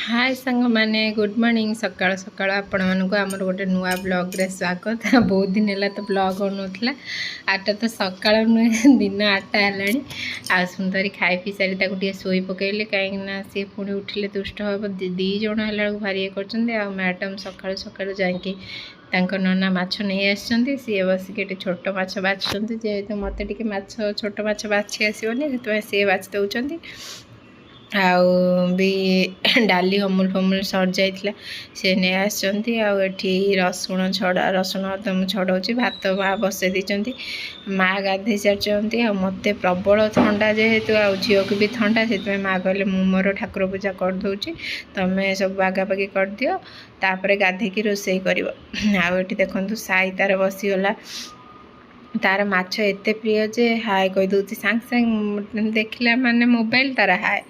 हाय सांग माने good morning सकाळ सकाळ आपण मानक आमर गोटे नुआ ब्लॉग रे स्वागत। बहुत दिन है तो ब्लॉग हो नाला आठ तो सकाळ नुहे दिन 8टा है आ सुंदरी खाई पी सारी ताकू शोई पकईले कहीं सी पुणी उठिले दुष्ट हम दी जन है भारी ये कर मैडम सका सका जाकि नना माछ नहीं आसी सी बसिक छोट माछ बाछुं जेहेतु मत छोट माछ बाछी आसोनी से सी बाछि दौरान आउ भी डाली अमूल फमूल सर जाइला से नहीं आसती आठी रसुण छड़ा रसुण अदम छड़ाऊँगी भात माँ बसई देती माँ गाधे सारी मत प्रबल थंडा जेहेतु आ झील को भी थंडा से माँ कहले मु मोर ठाकुर पूजा करदे तुम्हें सब बागाबागी कर दियो तापर गाधेकी रोसई कर देखु साई तार बसीगला तार माछ एते प्रिय जे हाय कही दूसरी सांग सांग देखला माने मोबाइल तार हाय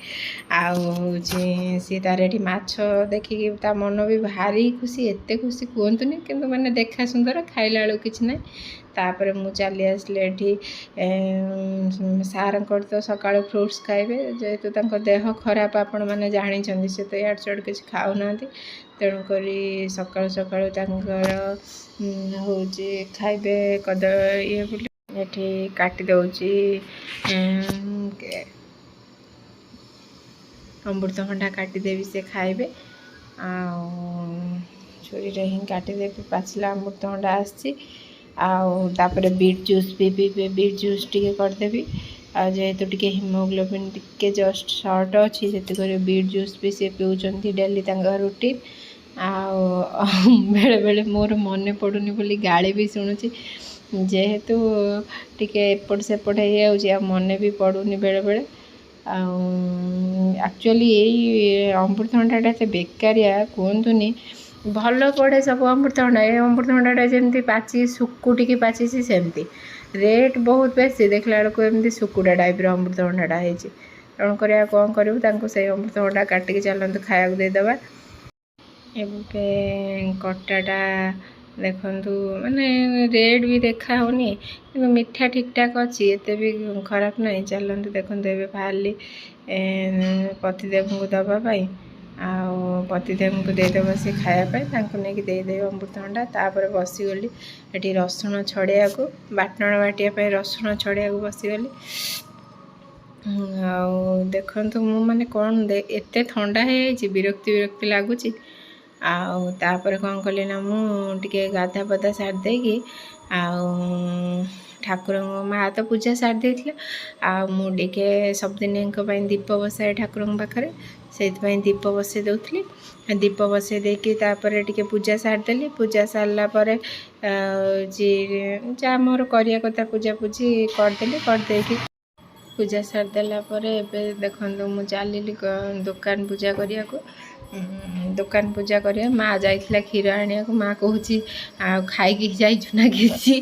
सी तार ये माछ देखिकी ता मन भी भारी खुशी एते खुशी कहतुनि किंतु माने देखा सुंदर खाइला बेलू किछि ना तापर मु चली आसले सार तो सकाल फ्रुट्स खाइबे जेहेतु तांको देह खराब आपण मैंने जानी से तो यार चढ़ किसी खाऊना तेणुक सका सका हूँ खाइबे कद ये काटी दौची अमृतभंडा काटिदेवी से खाइबे छुरी रे हिं काटिदेवी पाचिला अमृतभंडा आसी आउे बीट जूस भी पीबे बीट जूस टी करदेवी जेहेतु टी हिमोग्लोबिन टी जस्ट सर्ट अच्छी से बीट जूस भी सी पीउछंती डेली रुटीन बेले बेले मोर मन पड़ूनी बोली गाड़ी भी शुणुची जेहेतु टिके एपट सेपट हो मन भी पड़ूनी बेले बेले एक्चुअली यही अमृतभंडा से बेकारिया कहतुनि भल पड़े सब अमृतभंडा ये अमृतभंडा जमी पाची सुकुटी पाची सेमती रेट बहुत बेसी देखला बेलू एमती सुकुटा टाइप अमृतभंडा है तेणुक कौन करूँ से अमृतभंडा काटिकी चलते खाया देदेबा एवं कटाटा देखु माने रेट भी देखा होनी कि मीठा ठीक ठाक अच्छी एत भी खराब नहीं चलते देखो ये बाहरी पतिदेव को दवापाई पतिदेव को देदेव सी खायापी नहीं देदेव अमृतभंडा तापर बसीगली ये रसुण छड़िया को बाटण बाटिया रसुण छड़िया को बसीगली देखु मु माने कौन एते ठंडा है विरक्ति विरक्ति लगुच तापर कौन कली ना मुझे गाधा पदा सारी देकी ठाकुर माँ तो पूजा सारी देती मुझे सबदिन दीप बसाए ठाकुर पाखे से दीप बसई दूसरी दीप बसई देकी टे पूजा सारीदेली पूजा सारापर जहाँ मोर करिया कथा पूजा पूजी करदेली करदेकी पूजा सारीदेला देखो मु चलि दुकान पूजा करने को दुकान पूजा करिया माँ जाइला क्षीर आने को माँ कहूँ खाई जाइना किसी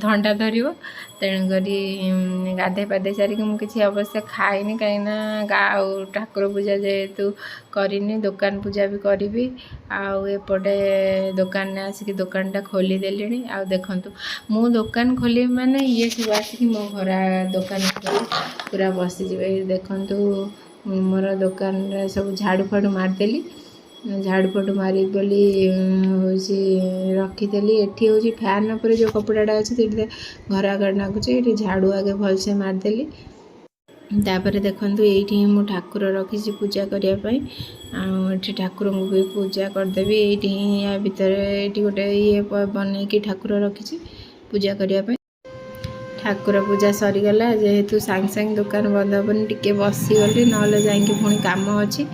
ठंडा धर तेणुक गाधे पाधे सारिक मुझे अवश्य खाइनी कहीं ठाकुर पूजा जेहेतु करनी दुकान पूजा भी करी आउे दुकान आसिक दुकानटा खोलीदेली देखु मु दुकान खोल माने ये सब आसिक मो घर दुकान पूरा बसीजे देखु मोर दुकान सब झाड़ू फाड़ू मारदेली झाड़ू फाड़ू मारी बोली रखीदेली एटी हूँ फैन उपर जो कपड़ाटा अच्छे घर आगे नागुचे ये झाड़ू आगे भलसे मारदेली तापर देखु ये मु ठाकुर रखी पूजा करने ठाकुर को भी पूजा करदेवी ये या भितर ये गोटे ये बनईकी ठाकुर रखी पूजा करने ठाकुर पूजा सरीगला जेहेतु सांग सांग दुकान बंद हेनी टी बसीगली ना जाकि पुणी कम अच्छी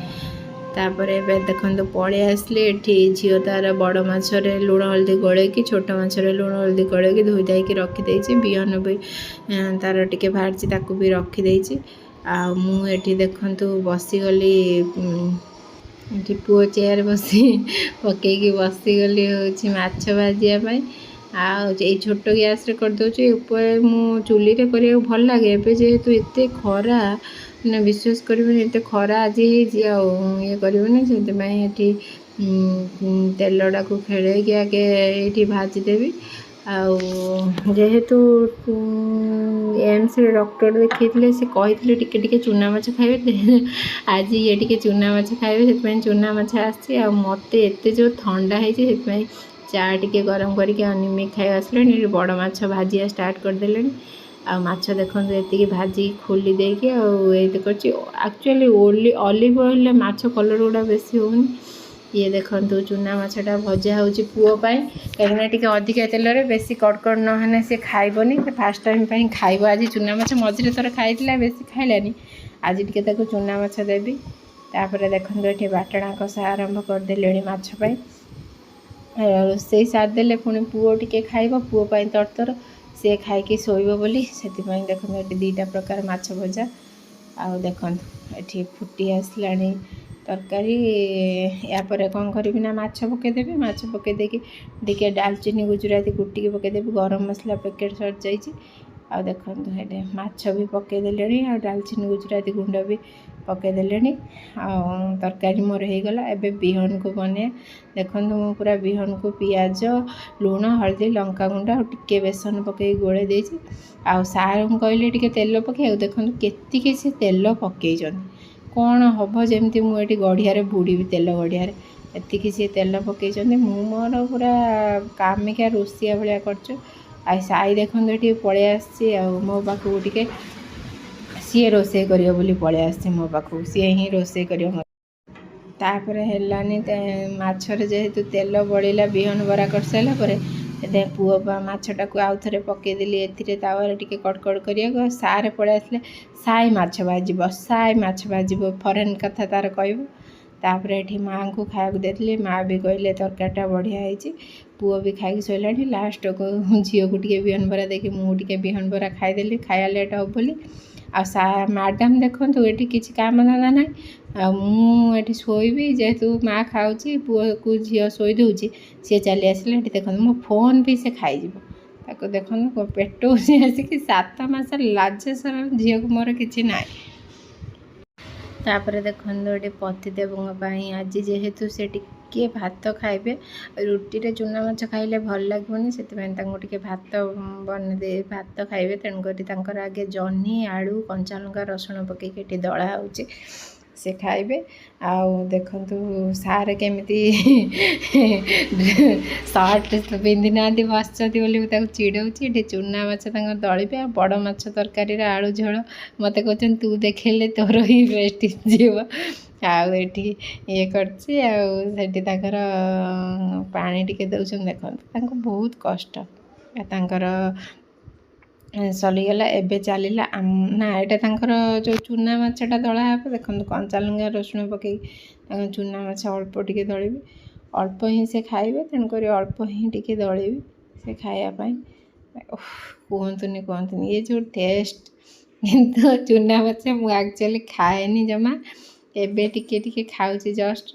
तापर देखो पलि आसली झील तार बड़ माछरे लुण हल्दी गोलैकी छोट माछरे लुण हल्दी गोलैकी धोई धाई रखीदे बिहन भी तार टे बाहर भी रखीदे मुझे देखु बसीगली पुओ चेयर बसी पकईकी बसीगली हूँ माछ भाजापी ये छोट गैस रे कर दौर मु चुली रे करिया भल लगे एबे जेहेतु एते खरा ना विश्वास करिबे एते खरा आज ये करिबे से तेलटा को खेल आगे ये भाजीदेवी ଆଉ ଯେହେତୁ ଏମ୍ସରେ ଡକ୍ଟର ଦେଖେଇଥିଲେ ସେ କହିଥିଲେ ଟିକେ ଟିକେ ଚୁନା ମାଛ ଖାଇବେ ଆଜି ଇଏ ଟିକେ ଚୁନା ମାଛ ଖାଇବେ ସେଥିପାଇଁ ଚୁନା ମାଛ ଆସିଛି। ଆଉ ମୋତେ ଏତେ ଜୋର ଥଣ୍ଡା ହେଇଛି ସେଥିପାଇଁ ଚା ଟିକେ ଗରମ କରିକି ଅନିମିକ ଖାଇବା ଆସିଲାଣି। ଏଠି ବଡ଼ ମାଛ ଭାଜିବା ଷ୍ଟାର୍ଟ କରିଦେଲେଣି। ଆଉ ମାଛ ଦେଖନ୍ତୁ ଏତିକି ଭାଜିକି ଖୋଲି ଦେଇକି ଆଉ ଏଇଠି କରିଛି। ଆକ୍ଚୁଆଲି ଅଲିଭ ଅଏଲ୍ରେ ମାଛ କଲର୍ ଗୁଡ଼ା ବେଶୀ ହେଉନି। ଇଏ ଦେଖନ୍ତୁ ଚୁନା ମାଛଟା ଭଜା ହେଉଛି ପୁଅ ପାଇଁ, କାହିଁକିନା ଟିକେ ଅଧିକା ତେଲରେ ବେଶୀ କଡ଼କଡ଼ ନହେଲେ ସେ ଖାଇବନି। ସେ ଫାର୍ଷ୍ଟ ଟାଇମ୍ ପାଇଁ ଖାଇବ ଆଜି ଚୁନା ମାଛ। ମଝିରେ ଥରେ ଖାଇଥିଲା ବେଶୀ ଖାଇଲାନି, ଆଜି ଟିକେ ତାକୁ ଚୁନା ମାଛ ଦେବି। ତାପରେ ଦେଖନ୍ତୁ ଏଠି ବାଟଣା କଷା ଆରମ୍ଭ କରିଦେଲେଣି ମାଛ ପାଇଁ। ରୋଷେଇ ସାରିଦେଲେ ପୁଣି ପୁଅ ଟିକେ ଖାଇବ, ପୁଅ ପାଇଁ ତରତର, ସିଏ ଖାଇକି ଶୋଇବ ବୋଲି ସେଥିପାଇଁ ଦେଖନ୍ତୁ ଏଠି ଦୁଇଟା ପ୍ରକାର ମାଛ ଭଜା। ଆଉ ଦେଖନ୍ତୁ ଏଠି ଫୁଟି ଆସିଲାଣି ତରକାରୀ। ୟା ପରେ କ'ଣ କରିବି ନା ମାଛ ପକାଇଦେବି। ମାଛ ପକାଇ ଦେଇକି ଟିକେ ଡାଲଚିନି ଗୁଜୁରାତି କୁଟିକି ପକାଇଦେବି। ଗରମ ମସଲା ପ୍ୟାକେଟ୍ ସରିଯାଇଛି। ଆଉ ଦେଖନ୍ତୁ ଏଠି ମାଛ ବି ପକାଇ ଦେଲେଣି, ଆଉ ଡାଲଚିନି ଗୁଜୁରାତି ଗୁଣ୍ଡ ବି ପକାଇ ଦେଲେଣି। ଆଉ ତରକାରୀ ମୋର ହେଇଗଲା। ଏବେ ବିହନକୁ ବନେଇବା। ଦେଖନ୍ତୁ ମୁଁ ପୁରା ବିହନକୁ ପିଆଜ, ଲୁଣ, ହଳଦୀ, ଲଙ୍କାଗୁଣ୍ଡ ଆଉ ଟିକେ ବେସନ ପକାଇକି ଗୋଳେଇ ଦେଇଛି। ଆଉ ସାର୍ଙ୍କୁ କହିଲେ ଟିକେ ତେଲ ପକାଇବାକୁ, ଦେଖନ୍ତୁ କେତିକି ସେ ତେଲ ପକାଇଛନ୍ତି। କ'ଣ ହେବ ଯେମିତି ମୁଁ ଏଠି ଗଢ଼ିଆରେ ବୁଡ଼ିବି ତେଲ ଗଢ଼ିଆରେ, ଏତିକି ସିଏ ତେଲ ପକାଇଛନ୍ତି। ମୁଁ ମୋର ପୁରା କାମିକା ରୋଷିଆ ଭଳିଆ କରିଛୁ। ଆଉ ସାଇ ଦେଖନ୍ତୁ ଏଠି ପଳେଇ ଆସିଛି ଆଉ ମୋ ପାଖକୁ ଟିକେ, ସିଏ ରୋଷେଇ କରିବ ବୋଲି ପଳେଇ ଆସିଛି ମୋ ପାଖକୁ, ସିଏ ହିଁ ରୋଷେଇ କରିବ। ତାପରେ ହେଲାନି ମାଛରେ ଯେହେତୁ ତେଲ ବଳିଲା ବିହନ ବରା କରିସାରିଲା ପରେ, ସେଥିପାଇଁ ପୁଅ ମାଛଟାକୁ ଆଉ ଥରେ ପକାଇଦେଲି ଏଥିରେ ତାୱାରେ ଟିକେ କଡ଼କଡ଼ କରିବାକୁ। ଆଉ ସାର୍ ପଳେଇ ଆସିଲେ, ସାଇ ମାଛ ଭାଜିବ ଫରେନ୍ କଥା ତାର କହିବ। ତାପରେ ଏଠି ମାଆଙ୍କୁ ଖାଇବାକୁ ଦେଇଥିଲି, ମାଆ ବି କହିଲେ ତରକାରୀଟା ବଢ଼ିଆ ହେଇଛି। ପୁଅ ବି ଖାଇକି ଶୋଇଲାଣି। ଲାଷ୍ଟକୁ ଝିଅକୁ ଟିକେ ବିହନ ବରା ଦେଇକି ମୁଁ ଟିକେ ବିହନ ବରା ଖାଇଦେଲି, ଖାଇବା ଲେଟ୍ ହେବ ବୋଲି। ଆଉ ମ୍ୟାଡ଼ାମ୍ ଦେଖନ୍ତୁ ଏଠି କିଛି କାମ ଧନ୍ଦା ନାହିଁ। ଆଉ ମୁଁ ଏଠି ଶୋଇବି, ଯେହେତୁ ମାଆ ଖାଉଛି, ପୁଅକୁ ଝିଅ ଶୋଇ ଦେଉଛି, ସିଏ ଚାଲି ଆସିଲେ। ଏଠି ଦେଖନ୍ତୁ ମୋ ଫୋନ୍ ବି ସେ ଖାଇଯିବ। ତାକୁ ଦେଖନ୍ତୁ ପେଟଉଛି ଆସିକି 7 ମାସ ଲାଜ ସରମ ଝିଅକୁ ମୋର କିଛି ନାହିଁ। ତାପରେ ଦେଖନ୍ତୁ ଏଠି ପତିଦେବଙ୍କ ପାଇଁ ଆଜି ଯେହେତୁ ସେ ଟିକେ ଭାତ ଖାଇବେ, ରୁଟିରେ ଚୁନା ମାଛ ଖାଇଲେ ଭଲ ଲାଗିବନି, ସେଥିପାଇଁ ତାଙ୍କୁ ଟିକେ ଭାତ ବନେଇଦେଇ ଭାତ ଖାଇବେ। ତେଣୁକରି ତାଙ୍କର ଆଗେ ଜହ୍ନି, ଆଳୁ, କଞ୍ଚାଲଙ୍କା, ରସୁଣ ପକାଇକି ଏଠି ଦଳା ହେଉଛି, ସେ ଖାଇବେ। ଆଉ ଦେଖନ୍ତୁ ସାର୍ କେମିତି ସାର୍ଟ ପିନ୍ଧି ନାହାନ୍ତି ବସିଛନ୍ତି ବୋଲି ମୁଁ ତାକୁ ଚିଡ଼ଉଛି। ଏଠି ଚୁନା ମାଛ ତାଙ୍କର ଦଳିବେ। ଆଉ ବଡ଼ ମାଛ ତରକାରୀରେ ଆଳୁ ଝୋଳ ମୋତେ କହୁଛନ୍ତି ତୁ ଦେଖେଇଲେ ତୋର ହିଁ ବେଷ୍ଟ ଯିବ। ଆଉ ଏଠି ଇଏ କରିଛି। ଆଉ ସେଠି ତାଙ୍କର ପାଣି ଟିକେ ଦେଉଛନ୍ତି। ଦେଖନ୍ତୁ ତାଙ୍କୁ ବହୁତ କଷ୍ଟ, ତାଙ୍କର ସରିଗଲା। ଏବେ ଚାଲିଲା ନା ଏଇଟା ତାଙ୍କର ଯେଉଁ ଚୁନା ମାଛଟା ଦଳା ହେବ। ଦେଖନ୍ତୁ କଞ୍ଚାଲଙ୍କା, ରସୁଣ ପକାଇ ତାଙ୍କ ଚୁନା ମାଛ ଅଳ୍ପ ଟିକେ ଦଳିବି, ଅଳ୍ପ ହିଁ ସେ ଖାଇବେ, ତେଣୁକରି ଅଳ୍ପ ହିଁ ଟିକେ ଦଳିବି ସେ ଖାଇବା ପାଇଁ। କୁହନ୍ତୁନି ଇଏ ଯେଉଁ ଟେଷ୍ଟ, କିନ୍ତୁ ଚୁନା ମାଛ ମୁଁ ଆକ୍ଚୁଆଲି ଖାଏନି ଜମା, ଏବେ ଟିକେ ଟିକେ ଖାଉଛି ଜଷ୍ଟ।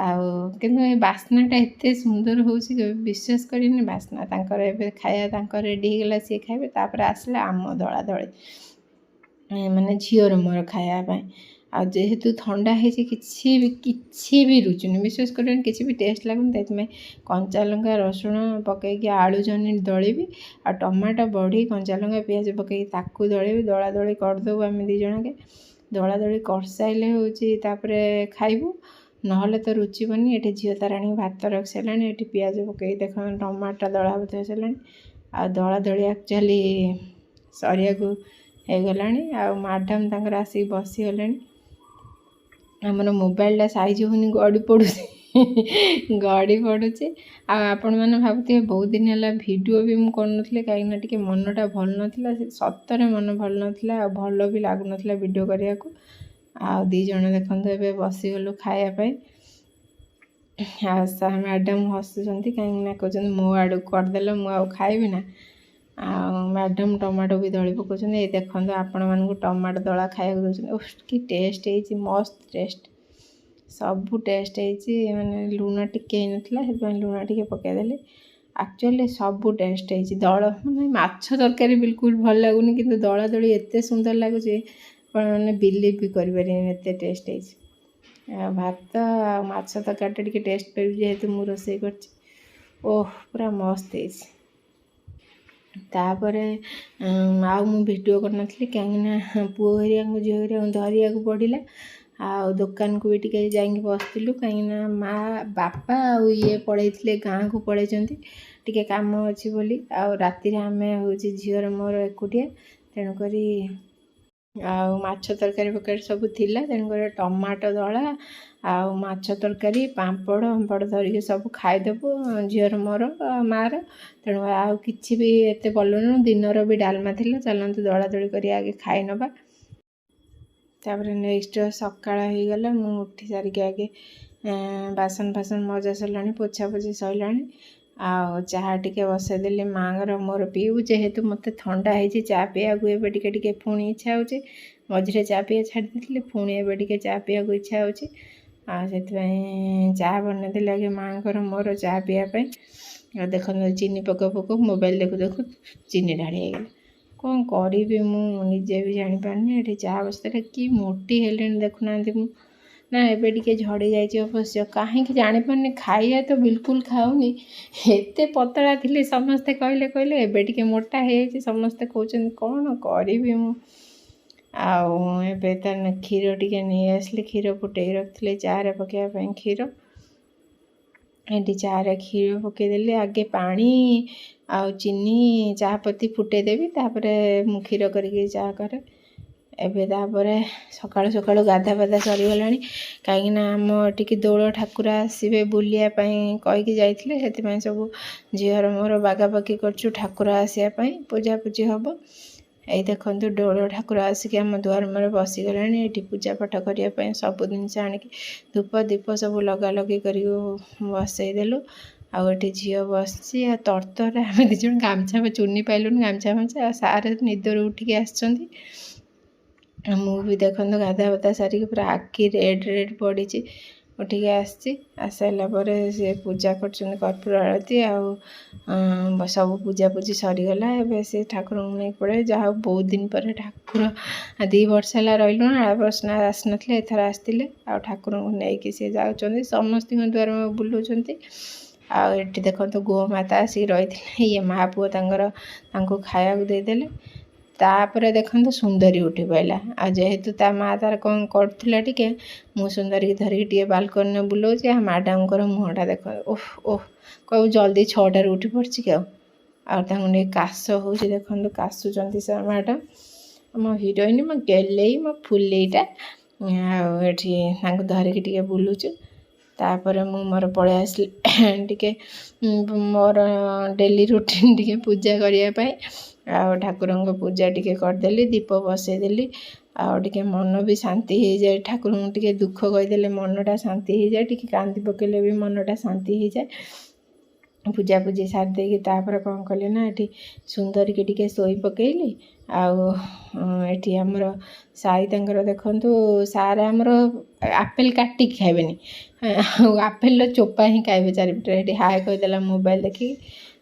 ଆଉ କିନ୍ତୁ ଏ ବାସ୍ନାଟା ଏତେ ସୁନ୍ଦର ହେଉଛି, ବିଶ୍ୱାସ କରିନି ବାସ୍ନା। ତାଙ୍କର ଏବେ ଖାଇବା ତାଙ୍କର ରେଡ଼ି ହେଇଗଲା, ସିଏ ଖାଇବେ। ତାପରେ ଆସିଲା ଆମ ଦଳାଦଳି, ମାନେ ଝିଅର ମୋର ଖାଇବା ପାଇଁ। ଆଉ ଯେହେତୁ ଥଣ୍ଡା ହେଇଛି କିଛି ବି ରୁଚୁନି, ବିଶ୍ୱାସ କରିବେନି କିଛି ବି ଟେଷ୍ଟ ଲାଗୁନି। ସେଥିପାଇଁ କଞ୍ଚାଲଙ୍କା, ରସୁଣ ପକାଇକି ଆଳୁ ଜହ୍ନି ଦଳିବି, ଆଉ ଟମାଟୋ, ବଢ଼ି, କଞ୍ଚାଲଙ୍କା, ପିଆଜ ପକାଇକି ତାକୁ ଦଳିବି। ଦଳାଦଳି କରିଦେବୁ ଆମେ ଦୁଇ ଜଣକେ। ଦଳାଦଳି କରିସାରିଲେ ହେଉଛି ତାପରେ ଖାଇବୁ, ନହେଲେ ତ ରୁଚିବନି। ଏଠି ଝିଅ ତାର ଆଣିକି ଭାତ ରଖି ସାରିଲାଣି। ଏଠି ପିଆଜ ପକାଇକି ଦେଖନ୍ତୁ ଟମାଟୋ ଦଳା ବତୁରି ସାରିଲାଣି। ଆଉ ଦଳାଦଳି ଆକ୍ଚୁଆଲି ସରିବାକୁ ହେଇଗଲାଣି। ଆଉ ମ୍ୟାଡ଼ାମ୍ ତାଙ୍କର ଆସିକି ବସିଗଲେଣି। ଆମର ମୋବାଇଲଟା ସାଇଜ୍ ହେଉନି, ଗଡ଼ି ପଡ଼ୁଛି। ଆଉ ଆପଣମାନେ ଭାବୁଥିବେ ବହୁତ ଦିନ ହେଲା ଭିଡ଼ିଓ ବି ମୁଁ କରୁନଥିଲି, କାହିଁକିନା ଟିକେ ମନଟା ଭଲ ନଥିଲା, ସତରେ ମନ ଭଲ ନଥିଲା, ଆଉ ଭଲ ବି ଲାଗୁନଥିଲା ଭିଡ଼ିଓ କରିବାକୁ। ଆଉ ଦୁଇ ଜଣ ଦେଖନ୍ତୁ ଏବେ ବସିଗଲୁ ଖାଇବା ପାଇଁ। ଆଉ ମ୍ୟାଡ଼ାମ୍ ହସୁଛନ୍ତି, କାହିଁକିନା କହୁଛନ୍ତି ମୋ ଆଡ଼କୁ କରିଦେଲ, ମୁଁ ଆଉ ଖାଇବି ନା। ଆଉ ମ୍ୟାଡ଼ାମ୍ ଟମାଟୋ ବି ଦଳି ପକାଉଛନ୍ତି। ଏଇ ଦେଖନ୍ତୁ ଆପଣମାନଙ୍କୁ ଟମାଟୋ ଦଳା ଖାଇବାକୁ ଦେଉଛନ୍ତି। କି ଟେଷ୍ଟ ହେଇଛି, ମସ୍ତ ଟେଷ୍ଟ, ସବୁ ଟେଷ୍ଟ ହେଇଛି। ମାନେ ଲୁଣ ଟିକେ ହେଇନଥିଲା, ସେଥିପାଇଁ ଲୁଣ ଟିକେ ପକାଇଦେଲି। ଆକ୍ଚୁଆଲି ସବୁ ଟେଷ୍ଟ ହେଇଛି। ମାନେ ମାଛ ତରକାରୀ ବିଲକୁଲ ଭଲ ଲାଗୁନି, କିନ୍ତୁ ଦଳାଦଳି ଏତେ ସୁନ୍ଦର ଲାଗୁଛି ଆପଣମାନେ ବିଲିଭ୍ ବି କରିପାରିବେନି, ଏତେ ଟେଷ୍ଟ ହେଇଛି। ଆଉ ଭାତ ଆଉ ମାଛ ତରକାରୀଟା ଟିକେ ଟେଷ୍ଟ କରିବି, ଯେହେତୁ ମୁଁ ରୋଷେଇ କରିଛି। ପୁରା ମସ୍ତ ହେଇଛି। ତାପରେ ଆଉ ମୁଁ ଭିଡ଼ିଓ କରିନଥିଲି କାହିଁକିନା ପୁଅ ହେରିକାଙ୍କୁ ଝିଅ ହେରିକାଙ୍କୁ ଧରିବାକୁ ପଡ଼ିଲା। ଆଉ ଦୋକାନକୁ ବି ଟିକେ ଯାଇକି ବସିଥିଲୁ କାହିଁକିନା ମାଆ ବାପା ଆଉ ଇଏ ପଳେଇଥିଲେ ଗାଁକୁ ପଳେଇଛନ୍ତି ଟିକେ କାମ ଅଛି ବୋଲି। ଆଉ ରାତିରେ ଆମେ ହେଉଛି ଝିଅର ମୋର ଏକୁଟିଆ, ତେଣୁକରି ଆଉ ମାଛ ତରକାରୀ ଫରକାରୀ ସବୁ ଥିଲା, ତେଣୁକରି ଟମାଟୋ ଦଳା ଆଉ ମାଛ ତରକାରୀ ପାମ୍ପଡ଼ ଧରିକି ସବୁ ଖାଇଦେବୁ ଝିଅର ମୋର ମାଆର। ତେଣୁ ଆଉ କିଛି ବି ଏତେ ଭଲ ନୁହଁ, ଦିନର ବି ଡାଲମା ଥିଲା, ଚାଲନ୍ତୁ ଦଳାଦଳି କରି ଆଗେ ଖାଇ ନେବା। ତାପରେ ନେକ୍ସଟ ସକାଳ ହେଇଗଲା, ମୁଁ ଉଠି ସାରିକି ଆଗେ ବାସନ ଫାସନ ମଜା ସରିଲାଣି, ପୋଛାପୋଛି ସରିଲାଣି। ଆଉ ଚାହା ଟିକେ ବସାଇଦେଲି ମାଆଙ୍କର ମୋର ପିଇବୁ, ଯେହେତୁ ମୋତେ ଥଣ୍ଡା ହେଇଛି ଚା ପିଇବାକୁ ଏବେ ଟିକେ ଟିକେ ପୁଣି ଇଚ୍ଛା ହେଉଛି। ମଝିରେ ଚା ପିଇବା ଛାଡ଼ି ଦେଇଥିଲି, ପୁଣି ଏବେ ଟିକେ ଚା ପିଇବାକୁ ଇଚ୍ଛା ହେଉଛି। ଆଉ ସେଥିପାଇଁ ଚାହା ବନେଇଦେଲି ଆଗେ ମାଆଙ୍କର ମୋର ଚା ପିଇବା ପାଇଁ। ଆଉ ଦେଖନ୍ତୁ ଚିନି ପକାଉ ମୋବାଇଲ ଦେଖୁ ଚିନି ଢାଳି ହେଇଗଲା। କ'ଣ କରିବି ମୁଁ ନିଜେ ବି ଜାଣିପାରୁନି। ଏଠି ଚା ବସିଥିଲେ କି ମୋଟି ହେଲେଣି ଦେଖୁନାହାନ୍ତି ମୁଁ, ନା ଏବେ ଟିକେ ଝଡ଼ି ଯାଇଛି ଅବଶ୍ୟ, କାହିଁକି ଜାଣିପାରୁନି। ଖାଇବା ତ ବିଲକୁଲ ଖାଉନି, ଏତେ ପତଳା ଥିଲି ସମସ୍ତେ କହିଲେ ଏବେ ଟିକେ ମୋଟା ହେଇଯାଇଛି, ସମସ୍ତେ କହୁଛନ୍ତି କ'ଣ କରିବି ମୁଁ। ଆଉ ଏବେ ତା କ୍ଷୀର ଟିକେ ନେଇ ଆସିଲି, କ୍ଷୀର ଫୁଟେଇ ରଖିଥିଲି ଚାରେ ପକାଇବା ପାଇଁ କ୍ଷୀର। ଏଠି ଚାରେ କ୍ଷୀର ପକାଇଦେଲି, ଆଗେ ପାଣି ଆଉ ଚିନି ଚାହାପତି ଫୁଟେଇଦେବି, ତାପରେ ମୁଁ କ୍ଷୀର କରିକି ଚାହା କରେ। ଏବେ ତାପରେ ସକାଳୁ ସକାଳୁ ଗାଧା ପାଧା ସରିଗଲାଣି, କାହିଁକିନା ଆମ ଏଠିକି ଦୋଳ ଠାକୁର ଆସିବେ ବୁଲିବା ପାଇଁ କହିକି ଯାଇଥିଲେ, ସେଥିପାଇଁ ସବୁ ଝିଅର ମୋର ବାଗାବାଗି କରୁଛୁ ଠାକୁର ଆସିବା ପାଇଁ, ପୂଜାପୂଜି ହେବ। ଏଇ ଦେଖନ୍ତୁ ଦୋଳ ଠାକୁର ଆସିକି ଆମ ଦୁଆର ମୁହଁରେ ବସିଗଲାଣି। ଏଠି ପୂଜା ପାଠ କରିବା ପାଇଁ ସବୁ ଜିନିଷ ଆଣିକି ଧୂପ ଦୀପ ସବୁ ଲଗାଲଗି କରିକି ବସେଇଦେଲୁ। ଆଉ ଏଠି ଝିଅ ବସିଛି, ଆଉ ତରତରରେ ଆମେ ଦୁଇ ଜଣ ଗାମଛା ଚୁନି ପାଇଲୁନି ଗାମଛା ଫାମଛା, ଆଉ ସାର୍ ନିଦରୁ ଉଠିକି ଆସିଛନ୍ତି। ମୁଁ ବି ଦେଖନ୍ତୁ ଗାଧା ପାଧା ସାରିକି ପୁରା ଆଖି ରେଡ୍ ପଡ଼ିଛି, ଉଠିକି ଆସିଛି। ଆସିସାରିଲା ପରେ ସେ ପୂଜା କରୁଛନ୍ତି କର୍ପୂର ଆଳତି, ଆଉ ସବୁ ପୂଜାପୂଜି ସରିଗଲା। ଏବେ ସେ ଠାକୁରଙ୍କୁ ନେଇକି ପଳେଇ, ଯାହା ହଉ ବହୁତ ଦିନ ପରେ ଠାକୁର 2 ବର୍ଷ ହେଲା ରହିଲୁଣି, ଆର ବର୍ଷ ଆସିନଥିଲେ, ଏଥର ଆସିଥିଲେ। ଆଉ ଠାକୁରଙ୍କୁ ନେଇକି ସେ ଯାଉଛନ୍ତି, ସମସ୍ତଙ୍କ ଦ୍ୱାର ବୁଲଉଛନ୍ତି। ଆଉ ଏଠି ଦେଖନ୍ତୁ ଗୋମାତା ଆସିକି ରହିଥିଲେ, ଇଏ ମା ପୁଅ ତାଙ୍କୁ ଖାଇବାକୁ ଦେଇଦେଲେ। ତାପରେ ଦେଖନ୍ତୁ ସୁନ୍ଦରୀ ଉଠି ପଡ଼ିଲା, ଆଉ ଯେହେତୁ ତା ମା ତାର କ'ଣ କରୁଥିଲା ଟିକେ, ମୁଁ ସୁନ୍ଦରୀକି ଧରିକି ଟିକେ ବାଲକୋନିରେ ବୁଲଉଛି। ଆଉ ମ୍ୟାଡ଼ାମଙ୍କର ମୁହଁଟା ଦେଖନ୍ତୁ, ଓହ କହିବୁ ଜଲ୍ଦି 6ଟାରୁ ଉଠି ପଡ଼ିଛି କି। ଆଉ ତାଙ୍କୁ ଟିକେ କାଶ ହେଉଛି, ଦେଖନ୍ତୁ କାଶୁଛନ୍ତି ସେ ମ୍ୟାଡ଼ାମ। ମୋ ହିରୋଇନ୍, ମୋ ଗେଲେଇ, ମୋ ଫୁଲେଇଟା। ଆଉ ଏଠି ତାଙ୍କୁ ଧରିକି ଟିକେ ବୁଲୁଛୁ। ତାପରେ ମୁଁ ମୋର ପଳେଇ ଆସିଲି ଟିକେ ମୋର ଡେଲି ରୁଟିନ୍ ଟିକେ ପୂଜା କରିବା ପାଇଁ। ଆଉ ଠାକୁରଙ୍କ ପୂଜା ଟିକେ କରିଦେଲି, ଦୀପ ବସେଇଦେଲି। ଆଉ ଟିକେ ମନ ବି ଶାନ୍ତି ହେଇଯାଏ, ଠାକୁରଙ୍କୁ ଟିକେ ଦୁଃଖ କହିଦେଲେ ମନଟା ଶାନ୍ତି ହେଇଯାଏ, ଟିକେ କାନ୍ଦି ପକେଇଲେ ବି ମନଟା ଶାନ୍ତି ହେଇଯାଏ। ପୂଜାପୂଜି ସାରି ଦେଇକି ତାପରେ କ'ଣ କଲି ନା, ଏଠି ସୁନ୍ଦରୀକି ଟିକେ ଶୋଇ ପକେଇଲି। ଆଉ ଏଠି ଆମର ସାଇ ତାଙ୍କର ଦେଖନ୍ତୁ, ସାର୍ ଆମର ଆପେଲ୍ କାଟିକି ଖାଇବେନି, ଆଉ ଆପେଲ୍ର ଚୋପା ହିଁ ଖାଇବେ ଚାରିପଟେ। ଏଠି ହାଏ କହିଦେଲା ମୋବାଇଲ ଦେଖିକି।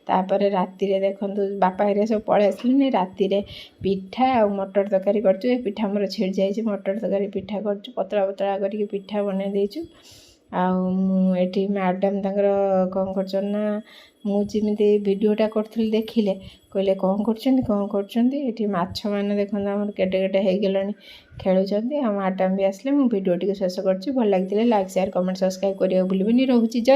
ତାପରେ ରାତିରେ ଦେଖନ୍ତୁ ବାପା ହେରିକା ସବୁ ପଳେଇ ଆସିଲେନି, ରାତିରେ ପିଠା ଆଉ ମଟର ତରକାରୀ କରିଛୁ। ଏ ପିଠା ଆମର ଛିଡ଼ି ଯାଇଛି, ମଟର ତରକାରୀ ପିଠା କରିଛୁ, ପତଳା ପତଳା କରିକି ପିଠା ବନେଇ ଦେଇଛୁ। ଆଉ ମୁଁ ଏଠି ମ୍ୟାଡ଼ାମ ତାଙ୍କର କ'ଣ କରୁଛନ୍ତି ନା, ମୁଁ ଯେମିତି ଭିଡ଼ିଓଟା କରୁଥିଲି ଦେଖିଲେ, କହିଲେ କ'ଣ କରୁଛନ୍ତି। ଏଠି ମାଛମାନେ ଦେଖନ୍ତୁ ଆମର କେଟେ କେଟେ ହେଇଗଲାଣି, ଖେଳୁଛନ୍ତି। ଆଉ ମ୍ୟାଡ଼ାମ ବି ଆସିଲେ। ମୁଁ ଭିଡ଼ିଓଟିକୁ ଶେଷ କରୁଛି, ଭଲ ଲାଗିଥିଲେ ଲାଇକ୍ ସେୟାର କମେଣ୍ଟ ସବସ୍କ୍ରାଇବ୍ କରିବାକୁ ଭୁଲିବେନି। ରହୁଛି, ଜୟ।